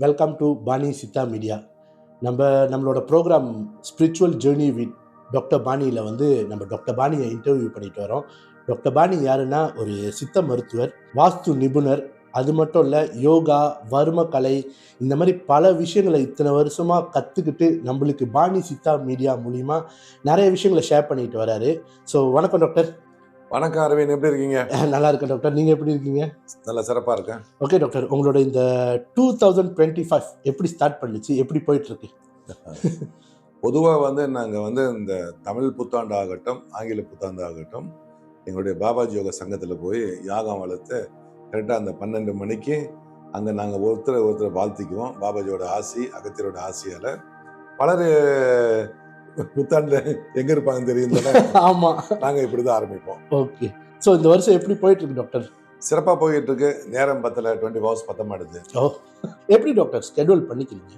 Welcome to Pani Siddha media. நம்மளோட program spiritual journey with doctor பாணியில் நம்ம டாக்டர் பாணியை இன்டர்வியூ பண்ணிட்டு வரோம். டாக்டர் பாணி யாருன்னா ஒரு சித்த மருத்துவர், வாஸ்து நிபுணர். அது மட்டும் இல்லை, யோகா, வர்ம கலை, இந்த மாதிரி பல விஷயங்களை இத்தனை வருஷமாக கற்றுக்கிட்டு நம்மளுக்கு பாணி சித்தா மீடியா மூலிமா நிறைய விஷயங்களை ஷேர் பண்ணிட்டு வராரு. ஸோ வணக்கம் டாக்டர். வணக்கம் அரவிந்த், எப்படி இருக்கீங்க? நல்லா இருக்கேன் டாக்டர், நீங்கள் எப்படி இருக்கீங்க? நல்லா சிறப்பாக இருக்கேன். ஓகே டாக்டர், உங்களோட இந்த 2025 எப்படி ஸ்டார்ட் பண்ணிச்சு, எப்படி போயிட்டுருக்கு? பொதுவாக நாங்கள் இந்த தமிழ் புத்தாண்டு ஆகட்டும், ஆங்கில புத்தாண்டு ஆகட்டும், எங்களுடைய பாபாஜி யோக சங்கத்தில் போய் யாகம் வளர்த்து கரெக்டாக அந்த 12 மணிக்கு அங்கே நாங்கள் ஒருத்தர் வாழ்த்திக்குவோம். பாபாஜியோட ஆசி, அகத்தியரோட ஆசியால் பலர் புத்தாண்டுல எங்க இருப்பாங்க தெரியும். ஆமா, நாங்கள் இப்படி தான் ஆரம்பிப்போம். ஓகே. ஸோ இந்த வருஷம் எப்படி போயிட்டு இருக்கு டாக்டர்? சிறப்பாக போயிட்டு இருக்கு. நேரம் 24 hours பத்த மாட்டுது. ஓ, எப்படி டாக்டர் ஸ்கெடியூல் பண்ணிக்கிறீங்க?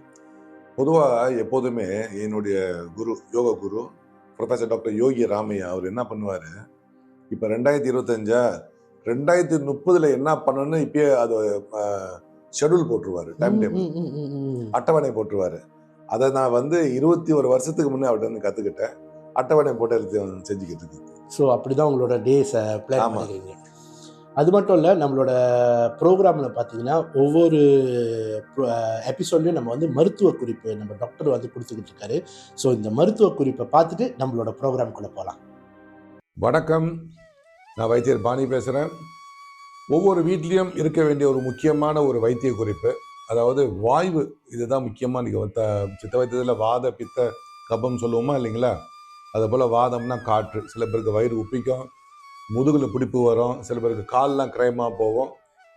பொதுவாக எப்போதுமே என்னுடைய குரு, யோக குரு ப்ரொஃபஸர் டாக்டர் யோகி ராமையா, அவர் என்ன பண்ணுவார், இப்போ 2025 2030 என்ன பண்ணணும்னு இப்பயே அது ஷெடியூல் போட்டுருவார், டைம் டேபிள், அட்டவணை போட்டுருவார். அதை நான் 21 வருஷத்துக்கு முன்னே அவர்கிட்ட கற்றுக்கிட்டேன். அட்டவணை போட்டு எடுத்து செஞ்சுக்கிட்டு இருக்கு. ஸோ அப்படிதான் உங்களோட டேஸை பிளான் பண்ணுறீங்க. அது மட்டும் இல்லை, நம்மளோட ப்ரோக்ராமில் பார்த்தீங்கன்னா ஒவ்வொரு எபிசோட்லையும் நம்ம மருத்துவ குறிப்பு நம்ம டாக்டர் கொடுத்துக்கிட்டு இருக்காரு. ஸோ இந்த மருத்துவ குறிப்பை பார்த்துட்டு நம்மளோட ப்ரோக்ராம்குள்ளே போகலாம். வணக்கம், நான் வைத்தியர் பாணி பேசுகிறேன். ஒவ்வொரு வீட்லேயும் இருக்க வேண்டிய ஒரு முக்கியமான ஒரு வைத்திய குறிப்பு, அதாவது வாய்வு. இதுதான் முக்கியமாக. நீங்கள் சித்த வைத்தியத்தில் வாத, பித்த, கபம் சொல்லுவோமா இல்லைங்களா? அதே போல் வாதம்னா காற்று. சில பேருக்கு வயிறு உப்பிக்கும், முதுகில் பிடிப்பு வரும், சில பேருக்கு கால்லாம் கிரயமாக போகும்.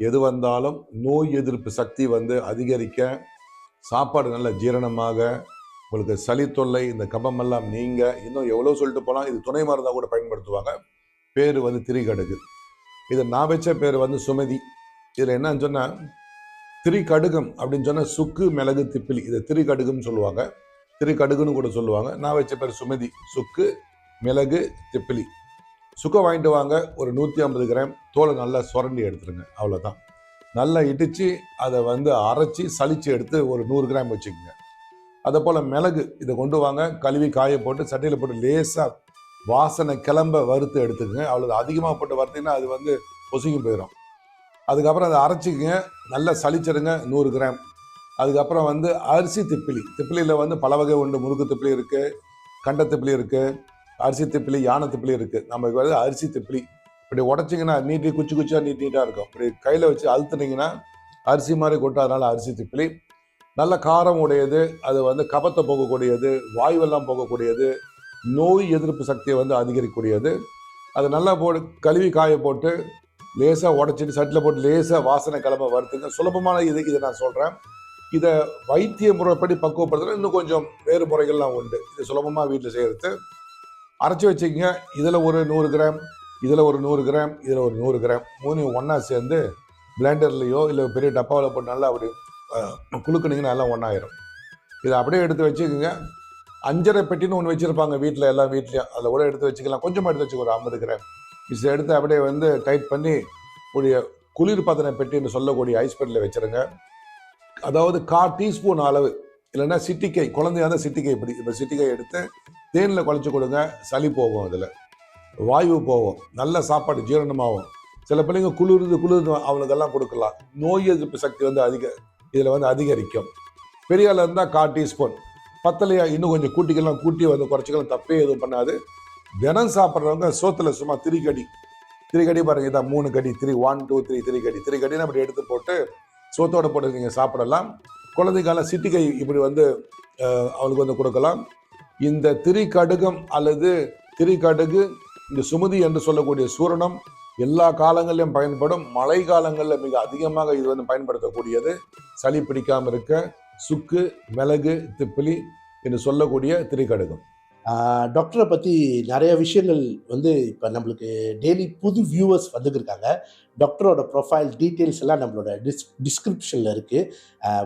எது வந்தாலும் நோய் எதிர்ப்பு சக்தி அதிகரிக்க, சாப்பாடு நல்ல ஜீரணமாக, உங்களுக்கு சளி தொல்லை, இந்த கபமெல்லாம் நீங்கள் இன்னும் எவ்வளோ சொல்லிட்டு போகலாம். இது துணை மருந்தாக கூட பயன்படுத்துவாங்க. பேர் திரிகடுகு. இது நான் வச்ச பேர் சுமதி. இதில் என்னன்னு சொன்னால், திரிகடுகம் அப்படின்னு சொன்னால் சுக்கு, மிளகு, திப்பிலி, இதை திரிகடுகுன்னு சொல்லுவாங்க, திரிகடுகுன்னு கூட சொல்லுவாங்க. நான் வச்ச பேர் சுமதி. சுக்கு, மிளகு, திப்பிலி. சுக்கை வாங்கிட்டு வாங்க, ஒரு 150 கிராம். தோலை நல்லா சுரண்டி எடுத்துருங்க, அவ்வளோதான். நல்லா இடித்து அதை அரைச்சி சளிச்சு எடுத்து ஒரு 100 கிராம் வச்சுக்கோங்க. அதே போல் மிளகு, இதை கொண்டு வாங்க, கழுவி காய போட்டு சட்டையில் போட்டு லேசாக வாசனை கிளம்ப வறுத்து எடுத்துக்கோங்க. அவ்வளோ அதிகமாக போட்டு வறுத்தீங்கன்னா அது பொசுங்கி போயிடும். அதுக்கப்புறம் அதை அரைச்சிக்கங்க, நல்லா சளிச்சிடுங்க, 100 கிராம். அதுக்கப்புறம் அரிசி திப்பிலி. திப்பிலியில் பல வகை உண்டு. முறுக்கு திப்பிலி இருக்குது, கண்ட திப்பிலி இருக்குது, அரிசி திப்பிலி, யானை திப்பிலி இருக்குது. நமக்கு அரிசி திப்பிலி இப்படி உடச்சிங்கன்னா நீட்டி குச்சியாக நீட்டாக இருக்கும். இப்படி கையில் வச்சு அழுத்துனீங்கன்னா அரிசி மாதிரி கொட்டும். அதனால் அரிசி திப்பிலி நல்ல காரம் உடையது. அது கபத்தை போகக்கூடியது, வாயுவெல்லாம் போகக்கூடியது, நோய் எதிர்ப்பு சக்தியை அதிகரிக்கக்கூடியது. அது நல்லா கழுவி காய போட்டு லேசாக உடச்சிட்டு சட்டில் போட்டு லேசாக வாசனை கிளம்ப வறுத்துங்க. சுலபமான இதை நான் சொல்கிறேன். இதை வைத்திய முறைப்படி பக்குவப்படுத்துறது இன்னும் கொஞ்சம் வேறு முறைகள்லாம் உண்டு. இது சுலபமாக வீட்டில் செய்கிறது. அரைச்சி வச்சுக்கோங்க. இதில் ஒரு 100 கிராம், இதில் ஒரு 100 கிராம், இதில் ஒரு 100 கிராம், மூணையும் ஒன்றா சேர்ந்து பிளெண்டர்லேயோ இல்லை பெரிய டப்பாவில் போட்டு நல்லா அப்படி குலுக்குனிங்கன்னா நல்லா ஒன்றாயிரும். இதை அப்படியே எடுத்து வச்சுக்கோங்க. 5.5 பெட்டின்னு ஒன்று வச்சுருப்பாங்க வீட்டில், எல்லா வீட்லேயும். அதில் கூட எடுத்து வச்சுக்கலாம். கொஞ்சமாக எடுத்து வச்சுக்கோ, ஒரு 50 கிராம். இதை எடுத்து அப்படியே டைட் பண்ணி கூடிய குளிர்பதன பெட்டின்னு சொல்லக்கூடிய ஐஸ் பெட்டியில் வச்சுருங்க. அதாவது 1/4 டீஸ்பூன் அளவு, இல்லைன்னா சிட்டிக்கை, குழந்தையாக சிட்டிக்கை, இப்படி இப்போ சிட்டிக்கை எடுத்து தேனில் குழச்சி கொடுங்க. சளி போகும், அதில் வாயு போகும், நல்ல சாப்பாடு ஜீரணமாகும். சில பிள்ளைங்க குளிர்ந்து அவனுக்கெல்லாம் கொடுக்கலாம். நோய் எதிர்ப்பு சக்தி இதில் அதிகரிக்கும். பெரிய ஆள் இருந்தால் 1/4 டீஸ்பூன். பத்தலையா இன்னும் கொஞ்சம் கூட்டிக்கலாம், கூட்டி குறைச்சிக்கலாம், தப்பே எதுவும் பண்ணாது. தினம் சாப்பிட்றவங்க சோத்தில் சும்மா திரிகடி பாருங்க, இதான் 3 கடி, 1 2 3 திரிகடின்னு அப்படி எடுத்து போட்டு சோத்தோடு போட்டு நீங்கள் சாப்பிடலாம். குழந்தைக்கால சிட்டிகை இப்படி அவளுக்கு கொடுக்கலாம். இந்த திரிகடுகம் அல்லது திரிகடுகு, இந்த சுமதி என்று சொல்லக்கூடிய சூரணம் எல்லா காலங்களிலும் பயன்படும். மழை காலங்களில் மிக அதிகமாக இது பயன்படுத்தக்கூடியது. சளி பிடிக்காமல் இருக்க சுக்கு, மிளகு, திப்பிலி என்று சொல்லக்கூடிய திரிகடுகம். டாக்டரை பற்றி நிறைய விஷயங்கள் இப்போ நம்மளுக்கு டெய்லி புது வியூவர்ஸ் வந்துருக்காங்க. டாக்டரோட ப்ரொஃபைல் டீட்டெயில்ஸ் எல்லாம் நம்மளோட டிஸ்கிரிப்ஷனில் இருக்குது.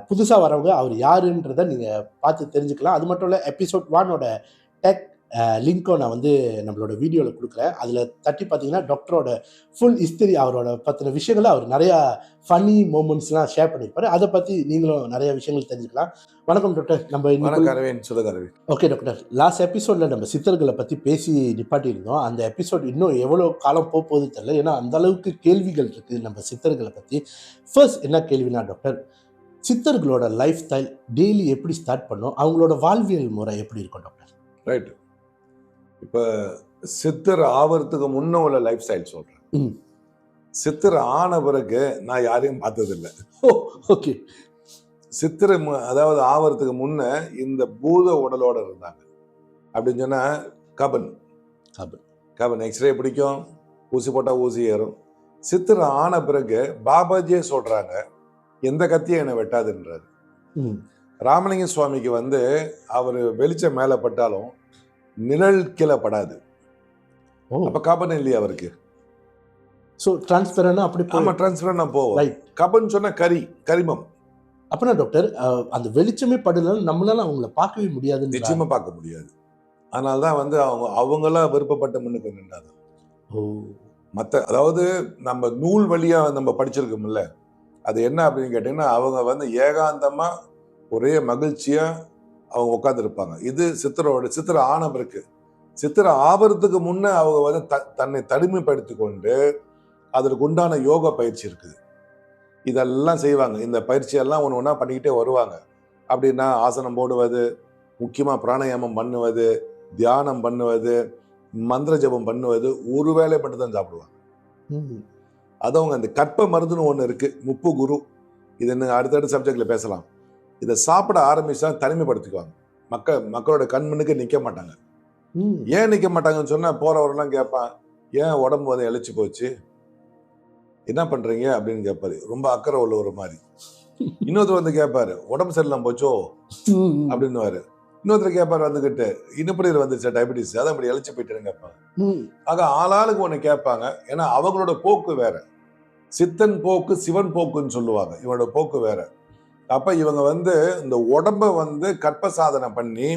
புதுசாக வரவங்க அவர் யாருன்றதை நீங்கள் பார்த்து தெரிஞ்சுக்கலாம். அது மட்டும் இல்லை, எபிசோட் 1 டெக் லிங்க்கும் நான் வந்து நம்மளோட வீடியோவில் கொடுக்குறேன். அதில் தட்டி பார்த்தீங்கன்னா டாக்டரோட ஃபுல் ஹிஸ்டரி, அவரோட பற்றின விஷயங்களை அவர் நிறையா ஃபன்னி மூமெண்ட்ஸ்லாம் ஷேர் பண்ணியிருப்பாரு. அதை பற்றி நீங்களும் நிறைய விஷயங்கள் தெரிஞ்சுக்கலாம். வணக்கம் டாக்டர். நம்ம வணக்கம் அரவிந்த், சொல்லுங்க அரவிந்த். ஓகே டாக்டர், லாஸ்ட் எபிசோடில் நம்ம சித்தர்களை பற்றி பேசி நிப்பாட்டியிருந்தோம். அந்த எபிசோட் இன்னும் எவ்வளோ காலம் போகுது தெரியல, ஏன்னா அந்த அளவுக்கு கேள்விகள் இருக்குது நம்ம சித்தர்களை பற்றி. ஃபர்ஸ்ட் என்ன கேள்வினா டாக்டர், சித்தர்களோட லைஃப் ஸ்டைல் டெய்லி எப்படி ஸ்டார்ட் பண்ணோம், அவங்களோட வாழ்வியல் முறை எப்படி இருக்கும் டாக்டர்? ரைட். இப்போ சித்தர் ஆவறதுக்கு முன்ன உள்ள லைஃப் ஸ்டைல் சொல்கிறேன். சித்தர் ஆன பிறகு நான் யாரையும் பார்த்ததில்லை. ஓகே. சித்தர் அதாவது ஆவறதுக்கு முன்ன இந்த பூத உடலோட இருந்தாங்க. அப்படின்னு சொன்னால் கபன் கபன் கபன் எக்ஸ்ரே பிடிக்கும், ஊசி போட்டால் ஊசி ஏறும். சித்தர் ஆன பிறகு பாபாஜியே சொல்கிறாங்க, எந்த கத்தியும் என்னை வெட்டாதுன்றாரு. ராமலிங்க சுவாமிக்கு வந்து அவர் வெளிச்சம் மேலே பட்டாலும் நிழல் கீழே படாது. அப்ப கபன் இல்லையா அவருக்கு? ஸோ டிரான்ஸ்பரண்டா அப்படி ஆமா, டிரான்ஸ்பரண்டா போவோம். ரைட். கபன் சொன்னா கரிமம். அப்படின்னா டாக்டர், அந்த வெளிச்சமே படலாம் நம்மளால அவங்கள பார்க்கவே முடியாது. நிச்சயமா பார்க்க முடியாது. அதனால தான் வந்து அவங்களா விருப்பப்பட்ட முன்னுக்கு நின்றாங்க. மற்ற அதாவது நம்ம நூல் வழியா நம்ம படிச்சிருக்கோம்ல, அது என்ன அப்படின்னு கேட்டீங்கன்னா, அவங்க வந்து ஏகாந்தமா ஒரே மகிழ்ச்சியா அவங்க உட்காந்துருப்பாங்க. இது சித்திர ஆன பிறகு. சித்திர ஆபரத்துக்கு முன்ன அவங்க வந்து தன்னை தனிமைப்படுத்தி கொண்டு அதற்கு உண்டான யோகா பயிற்சி இருக்குது, இதெல்லாம் செய்வாங்க. இந்த பயிற்சியெல்லாம் ஒன்று ஒன்றா பண்ணிக்கிட்டே வருவாங்க. அப்படின்னா ஆசனம் போடுவது, முக்கியமாக பிராணாயாமம் பண்ணுவது, தியானம் பண்ணுவது, மந்திர ஜபம் பண்ணுவது, ஒரு வேலை மட்டும் தான் சாப்பிடுவாங்க. அது அவங்க அந்த கற்ப மருந்துன்னு ஒன்று இருக்குது, முப்பு குரு. இது என்ன அடுத்தடுத்த சப்ஜெக்ட்ல பேசலாம். இதை சாப்பிட ஆரம்பிச்சா தனிமைப்படுத்திக்குவாங்க. மக்களோட கண்மண்ணுக்கு நிற்க மாட்டாங்க. ஏன் நிற்க மாட்டாங்கன்னு சொன்னா போறவரெல்லாம் கேட்பான், ஏன் உடம்பு வந்து இழைச்சி போச்சு, என்ன பண்றீங்க அப்படின்னு கேட்பாரு, ரொம்ப அக்கறை உள்ள ஒரு மாதிரி. இன்னொருத்தர் வந்து கேட்பாரு, உடம்பு சரியில்லாம போச்சோ அப்படின்னு. இன்னொருத்தர் கேட்பாரு வந்துகிட்டு, இனப்படியில் வந்துருச்சா டயபிட்டிஸ், அதான் இப்படி இழைச்சி போயிட்டுன்னு கேட்பாங்க. ஆக ஆளாளுக்கு ஒன்று கேட்பாங்க. ஏன்னா அவங்களோட போக்கு வேற. சித்தன் போக்கு சிவன் போக்குன்னு சொல்லுவாங்க, இவனோட போக்கு வேற. அப்ப இவங்க வந்து இந்த உடம்ப வந்து கற்ப சாதனை பண்ணி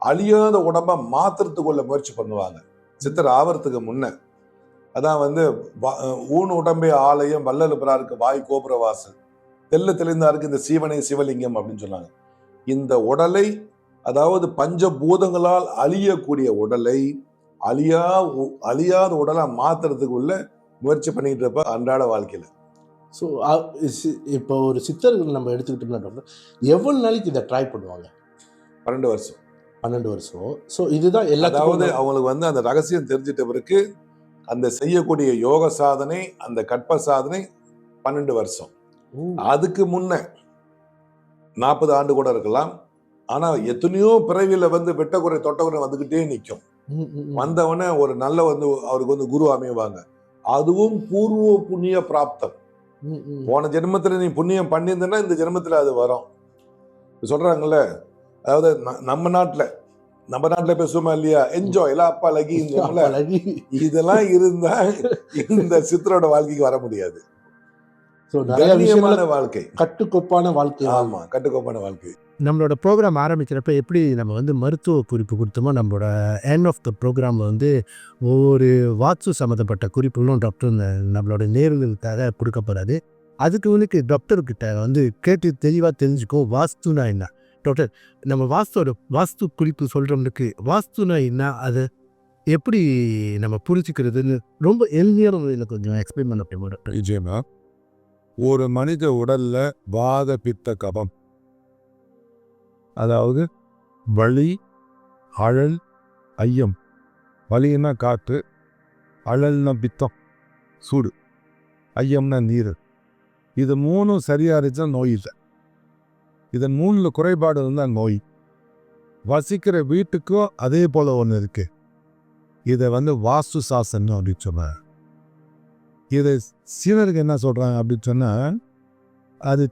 அழியாத உடம்ப மாத்திரத்துக்குள்ள முயற்சி பண்ணுவாங்க சித்தர் ஆவறதுக்கு முன்ன. அதான் வந்து ஊன் உடம்பே ஆலயம், வள்ளல் பிறாருக்கு வாய் கோபுர வாசல், தெல்ல தெளிந்தாருக்கு இந்த சீவனை சிவலிங்கம் அப்படின்னு சொன்னாங்க. இந்த உடலை, அதாவது பஞ்சபூதங்களால் அழியக்கூடிய உடலை அழியாத உடலா மாத்துறதுக்குள்ள முயற்சி பண்ணிட்டு இருப்ப அன்றாட வாழ்க்கையில. ஸோ இப்போ ஒரு சித்தர்கள் நம்ம எடுத்துக்கிட்டோம்னா டாக்டர், எவ்வளவு நாளைக்கு இதை ட்ரை பண்ணுவாங்க? 12 வருஷம். 12 வருஷம். ஸோ இதுதான் எல்லாத்துக்கும். அதாவது அவங்களுக்கு வந்து அந்த ரகசியம் தெரிஞ்சிட்ட பிறகு அந்த செய்யக்கூடிய யோக சாதனை, அந்த கற்ப சாதனை 12 வருஷம். அதுக்கு முன்ன 40 ஆண்டு கூட இருக்கலாம். ஆனா எத்தனையோ பிறவியில வந்து வெட்டக்குறை தொட்டக்குறை வந்துகிட்டே நிற்கும். வந்தவொடனே ஒரு நல்ல வந்து அவருக்கு வந்து குரு அமைவாங்க. அதுவும் பூர்வ புண்ணிய பிராப்தம். போன ஜென்மத்துல நீ புண்ணியம் பண்ணியிருந்தனா இந்த ஜென்மத்துல அது வரும் சொல்றாங்கல்ல. அதாவது நம்ம நாட்டுல பேசுவோமா இல்லையா, என்ஜாய் எல்லாம் அப்பா லகி, இதெல்லாம் இருந்தா இந்த சித்தரோட வாழ்க்கைக்கு வர முடியாது. வாழ்க்கை, கட்டுக்கோப்பான வாழ்க்கை. ஆமா, கட்டுக்கோப்பான வாழ்க்கை. நம்மளோட ப்ரோக்ராம் ஆரம்பிக்கிறப்ப எப்படி நம்ம வந்து மருத்துவ குறிப்பு கொடுத்தோமோ, நம்மளோட எண்ட் ஆஃப் த ப்ரோக்ராம் வந்து ஒவ்வொரு வாஸ்து சம்மந்தப்பட்ட குறிப்புகளும் டாக்டர் நம்மளோட நேர்களுக்காக கொடுக்கப்படாது. அதுக்கு வந்து டாக்டர்கிட்ட வந்து கேட்டு தெளிவாக தெரிஞ்சுக்கோ வாஸ்துனா என்ன. டாக்டர், நம்ம வாஸ்து குறிப்பு சொல்கிறவங்களுக்கு வாஸ்துனா என்ன, அதை எப்படி நம்ம புரிஞ்சுக்கிறதுன்னு ரொம்ப எளிமையான முறையில் கொஞ்சம் எக்ஸ்பிளைன் பண்ண முடியுமா டாக்டர்? நிச்சயமா. ஒரு மனித உடல்ல வாத பித்த கபம், அதாவது வலி, அழல், ஐயம். வலின்னா காற்று, அழல்னா பித்தம் சூடு, ஐயம்னா நீர். இது மூணும் சரியா இருந்துச்சா நோய் இல்லை. இதன் மூணுல குறைபாடு இருந்தால் நோய். வசிக்கிற வீட்டுக்கும் அதே போல ஒன்று இருக்கு. இதை வந்து வாஸ்து சாசனம் அப்படின்னு சொன்னாங்க. இதை சீனருக்கு என்ன சொல்றாங்க அப்படின்னு சொன்னா, அது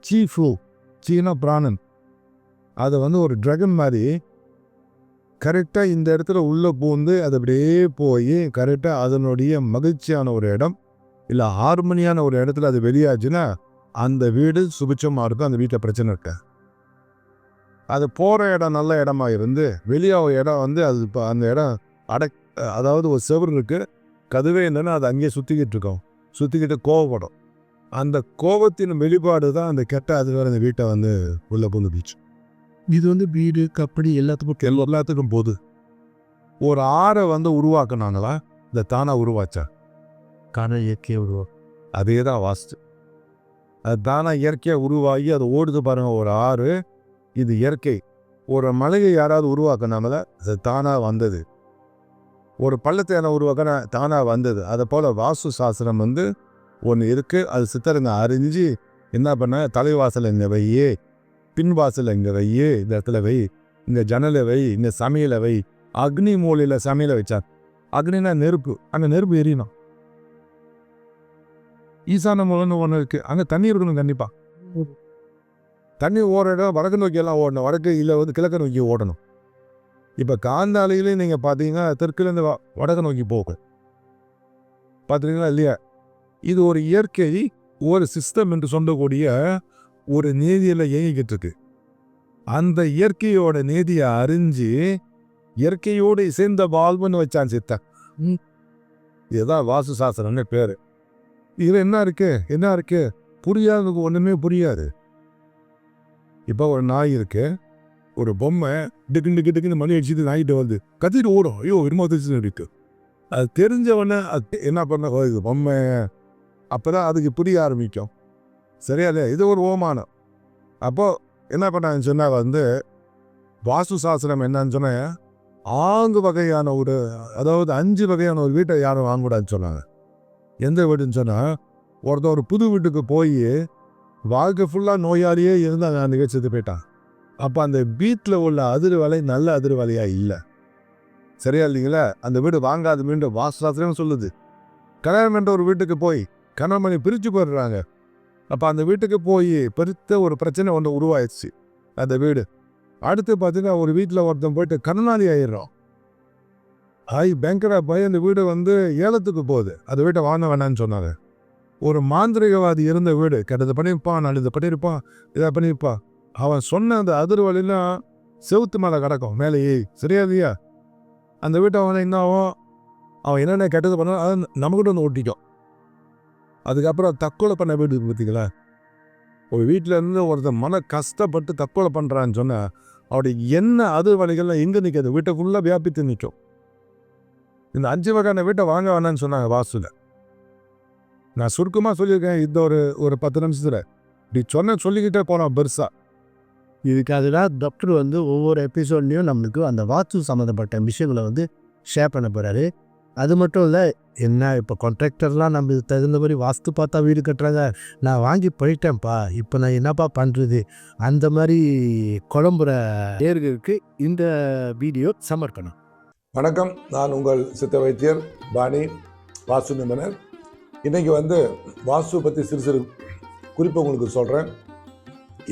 சீனா பிராணன். அதை வந்து ஒரு ட்ராகன் மாதிரி கரெக்டாக இந்த இடத்துல உள்ளே பூந்து அது அப்படியே போய் கரெக்டாக அதனுடைய மகிழ்ச்சியான ஒரு இடம் இல்லை ஹார்மனியான ஒரு இடத்துல அது வெளியாச்சுன்னா அந்த வீடு சுபிட்சமாக இருக்கும், அந்த வீட்டில் பிரச்சனை இருக்க. அது போகிற இடம் நல்ல இடமா இருந்து வெளியாக இடம் வந்து அது இப்போ அந்த இடம் அதாவது ஒரு செவர் இருக்குது, கதவே என்னென்னா அது அங்கேயே சுற்றிக்கிட்டு இருக்கோம், சுற்றிக்கிட்டு கோவப்படும். அந்த கோபத்தின் வெளிப்பாடு தான் அந்த கெட்ட அதிர்வலை அந்த வீட்டை வந்து உள்ளே புகுந்துச்சு. இது வந்து வீடு கப்படி எல்லாத்துக்கும் போகுது. ஒரு ஆறை வந்து உருவாக்குனாங்களா, இந்த தானாக உருவாச்சா? காண இயற்கையை அதே தான் வாஸ்து. அது தானாக இயற்கையாக உருவாகி அது ஓடுது பாருங்கள் ஒரு ஆறு. இது இயற்கை. ஒரு மலையை யாராவது உருவாக்குனாங்களா, அது தானாக வந்தது. ஒரு பள்ளத்தை யாராவது உருவாக்கினா தானாக வந்தது. அதை போல் வாஸ்து சாஸ்திரம் வந்து ஒன்று இருக்குது. அது சித்தருங்க அறிஞ்சு என்ன பண்ண, தலைவாசல் இங்கே வையே, பின்வாசல் இங்கே வையே, இந்த இடத்துல வை, இங்கே ஜன்னலை வை, இங்கே சமையலை வை. அக்னி மூலையில் சமையலை வச்சார். அக்னினா நெருப்பு, அங்கே நெருப்பு எரியணும். ஈசான மூலன்னு ஒன்று இருக்குது, அங்கே தண்ணி இருக்கணும் கண்டிப்பாக. தண்ணி ஓடுற இடம் வடக்கு நோக்கியெல்லாம் ஓடணும், வடக்கு இல்லை வந்து கிழக்கு நோக்கி ஓடணும். இப்போ காந்தாலையிலையும் நீங்கள் பார்த்தீங்கன்னா தெற்குலேருந்து வடக்கு நோக்கி போகும், பார்த்துருக்கீங்களா இல்லையா? இது ஒரு இயற்கை, ஒரு சிஸ்டம் என்று சொல்லக்கூடிய ஒரு நீதியில் இயங்கிக்கிட்டு இருக்கு. அந்த இயற்கையோட நீதியை அறிஞ்சு இயற்கையோடு இசைந்த வாழ்வுன்னு வச்சான் சித்தன். இதுதான் வாஸ்து சாஸ்திரம்னு பேர். இதில் என்ன இருக்கு புரியாததுக்கு ஒன்றுமே புரியாது. இப்போ ஒரு நாய் இருக்கு, ஒரு பொம்மை டிக்குன்னு மணி அடிச்சுட்டு நாய்கிட்ட வந்து கத்திட்டு ஓடும், ஐயோ என்னமோ இருக்கு. அது தெரிஞ்சவொடனே அது என்ன பண்ண, இது பொம்மை, அப்போ தான் அதுக்கு புரிய ஆரம்பிக்கும். சரியா இல்லையா? இது ஒரு ஓமானம். அப்போது என்ன பண்ணாங்கன்னு சொன்னால் வந்து வாஸ்து சாஸ்திரம் என்னன்னு சொன்னால் 4 வகையான ஒரு, அதாவது 5 வகையான ஒரு வீட்டை யாரும் வாங்கக்கூடாதுன்னு சொன்னாங்க. எந்த வீடுன்னு சொன்னால், ஒருத்தர் ஒரு புது வீட்டுக்கு போய் வாழ்க்கை ஃபுல்லாக நோயாளியே இருந்து அந்த நிகழ்ச்சிட்டு போயிட்டான். அப்போ அந்த வீட்டில் உள்ள அதிர்வலை நல்ல அதிர்வலையாக இல்லை. சரியா இல்லைங்களா? அந்த வீடு வாங்காத மீண்டும் வாஸ்து சாஸ்திரம் சொல்லுது. கல்யாணம் என்ற ஒரு வீட்டுக்கு போய் கணவன் மணி பிரித்து போடுறாங்க. அப்போ அந்த வீட்டுக்கு போய் பெருத்த ஒரு பிரச்சனை ஒன்று உருவாயிடுச்சு அந்த வீடு. அடுத்து பார்த்தீங்கன்னா ஒரு வீட்டில் ஒருத்தன் போயிட்டு கடனாளி ஆயிடுறோம். பேங்கராக போய் அந்த வீடு வந்து ஏலத்துக்கு போகுது. அந்த வீட்டை வாங்க வேணான்னு சொன்னாங்க. ஒரு மாந்திரிகவாதி இருந்த வீடு, கெட்டது பண்ணியிருப்பான், நல்லது பண்ணியிருப்பான், இதை பண்ணியிருப்பான். அவன் சொன்ன அந்த அதிர்வலைலாம் செவுத்து மேலே கிடக்கும் மேலேயே. சரியா இல்லையா? அந்த வீட்டை அவனை என்ன ஆகும், அவன் என்னென்ன கெட்டது பண்ணாலும் அதை நம்மக்கிட்ட வந்து ஓட்டிக்கும். அதுக்கப்புறம் தற்கொலை பண்ண வீடு பார்த்தீங்களா? ஒரு வீட்டில் இருந்து ஒருத்தர் மன கஷ்டப்பட்டு தற்கொலை பண்ணுறான்னு சொன்னால் அவருடைய என்ன அதிர்வலைகள்லாம் எங்கே நிற்காது, வீட்டை ஃபுல்லாக வியாபித்து நிற்கும். இந்த 5 வகையான வீட்டை வாங்க வேணான்னு சொன்னாங்க வாஸ்துல. நான் சுருக்கமாக சொல்லியிருக்கேன் இந்த ஒரு 10 நிமிஷத்தில். இப்படி சொல்லிக்கிட்டே போனோம் பெருசாக. இதுக்காக தான் டாக்டர் வந்து ஒவ்வொரு எபிசோட்லேயும் நம்மளுக்கு அந்த வாஸ்து சம்மந்தப்பட்ட விஷயங்களை வந்து ஷேர் பண்ண போகிறாரு. அது மட்டும் இல்லை, என்ன இப்போ கான்ட்ராக்டர்லாம் நம்ம தகுந்த மாதிரி வாஸ்து பார்த்தா வீடு கட்டுறாங்க, நான் வாங்கி போயிட்டேன்ப்பா, இப்போ நான் என்னப்பா பண்ணுறது, அந்த மாதிரி குழம்புற நேயர்களுக்கு இந்த வீடியோ சமர்ப்பணம். வணக்கம், நான் உங்கள் சித்த வைத்தியர் பாணி, வாஸ்து நிபுணர். இன்றைக்கி வந்து வாஸ்து பற்றி சிறு குறிப்பை உங்களுக்கு சொல்கிறேன்,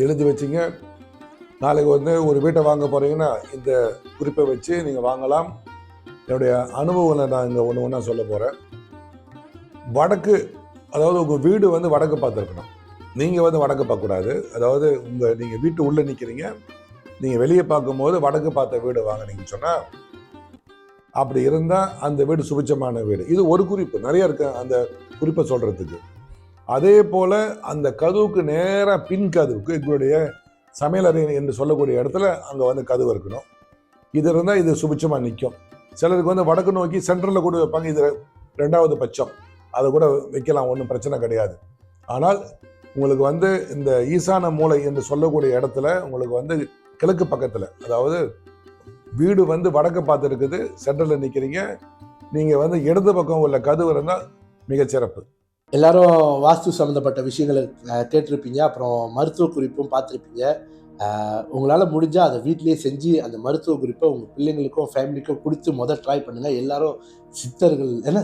எழுதி வச்சிங்க. நாளைக்கு வந்து ஒரு வீட்டை வாங்க போகிறீங்கன்னா இந்த குறிப்பை வச்சு நீங்கள் வாங்கலாம். என்னுடைய அனுபவங்களை நான் இங்கே ஒன்று சொல்ல போகிறேன். வடக்கு, அதாவது உங்கள் வீடு வந்து வடக்கு பார்த்துருக்கணும், நீங்கள் வந்து வடக்கு பார்க்கக்கூடாது. அதாவது நீங்கள் வீட்டு உள்ளே நிற்கிறீங்க, நீங்கள் வெளியே பார்க்கும்போது வடக்கு பார்த்த வீடு வாங்கினீங்கன்னு சொன்னால், அப்படி இருந்தால் அந்த வீடு சுபிட்சமான வீடு. இது ஒரு குறிப்பு, நிறைய இருக்கு அந்த குறிப்பை சொல்கிறதுக்கு. அதே போல் அந்த கதவுக்கு நேராக பின் கதவுக்கு, எங்களுடைய சமையலறை என்று சொல்லக்கூடிய இடத்துல அங்கே வந்து கதவு இருக்கணும். இது இருந்தால் இது சுபிட்சமாக நிற்கும். சிலருக்கு வந்து வடக்கு நோக்கி சென்ட்ரலில் கூட வைப்பாங்க, இது 2வது பட்சம், அதை கூட வைக்கலாம், ஒன்றும் பிரச்சனை கிடையாது. ஆனால் உங்களுக்கு வந்து இந்த ஈசான மூலை என்று சொல்லக்கூடிய இடத்துல உங்களுக்கு வந்து கிழக்கு பக்கத்தில், அதாவது வீடு வந்து வடக்கு பார்த்து இருக்குது, சென்ட்ரலில் நிற்கிறீங்க, நீங்கள் வந்து இடது பக்கம் உள்ள கதவு இருந்தால் மிகச்சிறப்பு. எல்லாரும் வாஸ்து சம்மந்தப்பட்ட விஷயங்களை கேட்டிருப்பீங்க, அப்புறம் மருத்துவ குறிப்பும் பார்த்துருப்பீங்க. உங்களால் முடிஞ்சால் அதை வீட்டிலேயே செஞ்சு அந்த மருத்துவ குறிப்பை உங்கள் பிள்ளைங்களுக்கும் ஃபேமிலிக்கும் கொடுத்து ட்ரை பண்ணுங்கள். எல்லாரும் சித்தர்கள், ஏன்னா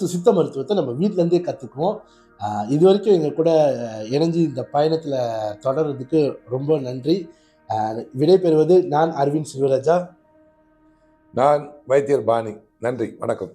சித்த மருத்துவத்தை நம்ம வீட்டிலேருந்தே கற்றுக்குவோம். இது வரைக்கும் எங்கள் கூட இணைஞ்சு இந்த பயணத்தில் தொடர்றதுக்கு ரொம்ப நன்றி. விடைபெறுவது நான் அரவிந்த் செல்வராஜா. நான் வைத்தியர் பாணி. நன்றி, வணக்கம்.